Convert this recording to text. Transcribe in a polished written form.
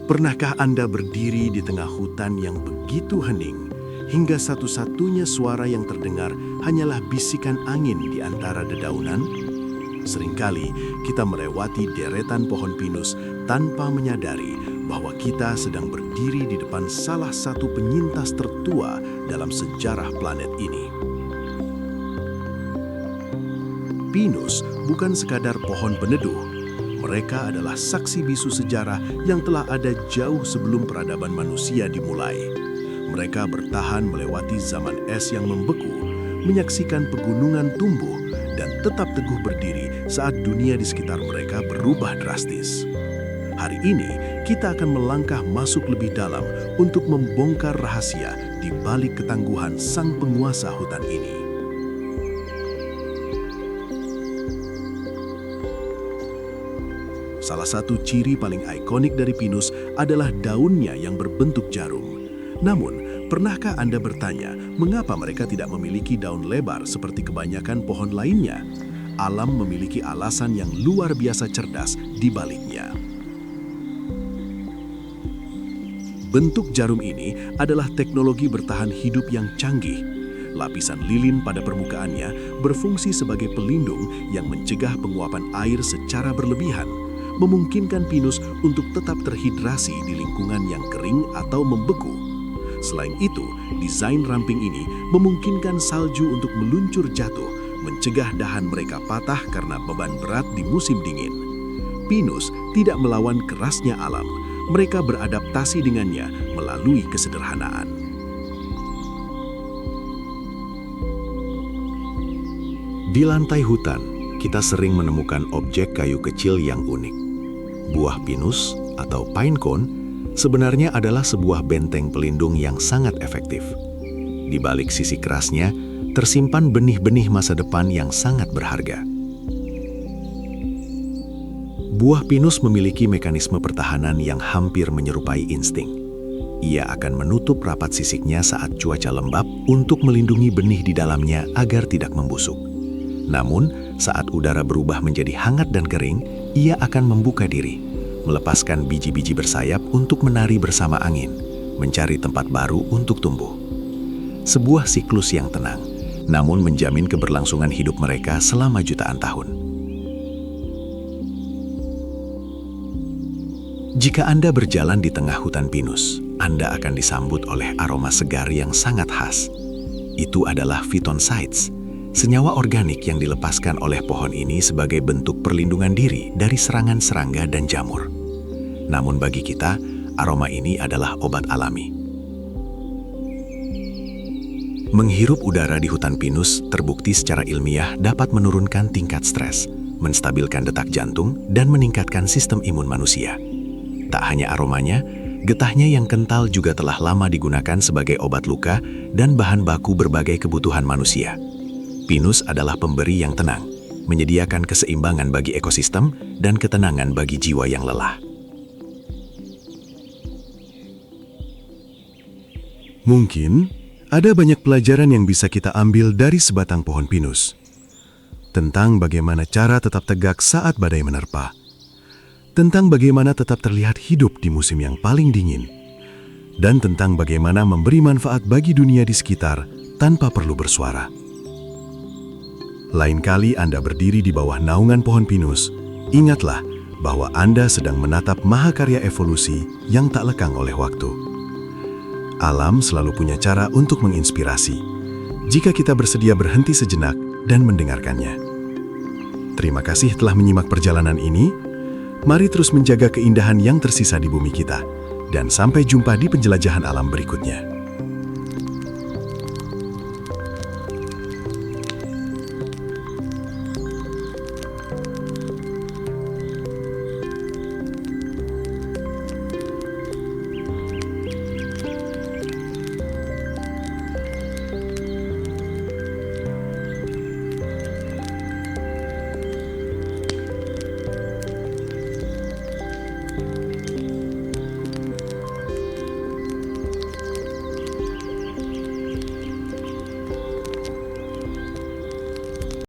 Pernahkah Anda berdiri di tengah hutan yang begitu hening, hingga satu-satunya suara yang terdengar hanyalah bisikan angin di antara dedaunan? Seringkali kita melewati deretan pohon pinus tanpa menyadari bahwa kita sedang berdiri di depan salah satu penyintas tertua dalam sejarah planet ini. Pinus bukan sekadar pohon peneduh. Mereka adalah saksi bisu sejarah yang telah ada jauh sebelum peradaban manusia dimulai. Mereka bertahan melewati zaman es yang membeku, menyaksikan pegunungan tumbuh, dan tetap teguh berdiri saat dunia di sekitar mereka berubah drastis. Hari ini, kita akan melangkah masuk lebih dalam untuk membongkar rahasia di balik ketangguhan sang penguasa hutan ini. Salah satu ciri paling ikonik dari pinus adalah daunnya yang berbentuk jarum. Namun, pernahkah Anda bertanya mengapa mereka tidak memiliki daun lebar seperti kebanyakan pohon lainnya? Alam memiliki alasan yang luar biasa cerdas di baliknya. Bentuk jarum ini adalah teknologi bertahan hidup yang canggih. Lapisan lilin pada permukaannya berfungsi sebagai pelindung yang mencegah penguapan air secara berlebihan, memungkinkan pinus untuk tetap terhidrasi di lingkungan yang kering atau membeku. Selain itu, desain ramping ini memungkinkan salju untuk meluncur jatuh, mencegah dahan mereka patah karena beban berat di musim dingin. Pinus tidak melawan kerasnya alam, mereka beradaptasi dengannya melalui kesederhanaan. Di lantai hutan, kita sering menemukan objek kayu kecil yang unik. Buah pinus atau pine cone sebenarnya adalah sebuah benteng pelindung yang sangat efektif. Di balik sisi kerasnya, tersimpan benih-benih masa depan yang sangat berharga. Buah pinus memiliki mekanisme pertahanan yang hampir menyerupai insting. Ia akan menutup rapat sisiknya saat cuaca lembab untuk melindungi benih di dalamnya agar tidak membusuk. Namun, saat udara berubah menjadi hangat dan kering, ia akan membuka diri, melepaskan biji-biji bersayap untuk menari bersama angin, mencari tempat baru untuk tumbuh. Sebuah siklus yang tenang, namun menjamin keberlangsungan hidup mereka selama jutaan tahun. Jika Anda berjalan di tengah hutan pinus, Anda akan disambut oleh aroma segar yang sangat khas. Itu adalah phytoncides, senyawa organik yang dilepaskan oleh pohon ini sebagai bentuk perlindungan diri dari serangan serangga dan jamur. Namun bagi kita, aroma ini adalah obat alami. Menghirup udara di hutan pinus terbukti secara ilmiah dapat menurunkan tingkat stres, menstabilkan detak jantung, dan meningkatkan sistem imun manusia. Tak hanya aromanya, getahnya yang kental juga telah lama digunakan sebagai obat luka dan bahan baku berbagai kebutuhan manusia. Pinus adalah pemberi yang tenang, menyediakan keseimbangan bagi ekosistem dan ketenangan bagi jiwa yang lelah. Mungkin ada banyak pelajaran yang bisa kita ambil dari sebatang pohon pinus. Tentang bagaimana cara tetap tegak saat badai menerpa. Tentang bagaimana tetap terlihat hidup di musim yang paling dingin. Dan tentang bagaimana memberi manfaat bagi dunia di sekitar tanpa perlu bersuara. Lain kali Anda berdiri di bawah naungan pohon pinus, ingatlah bahwa Anda sedang menatap mahakarya evolusi yang tak lekang oleh waktu. Alam selalu punya cara untuk menginspirasi, jika kita bersedia berhenti sejenak dan mendengarkannya. Terima kasih telah menyimak perjalanan ini. Mari terus menjaga keindahan yang tersisa di bumi kita, dan sampai jumpa di penjelajahan alam berikutnya.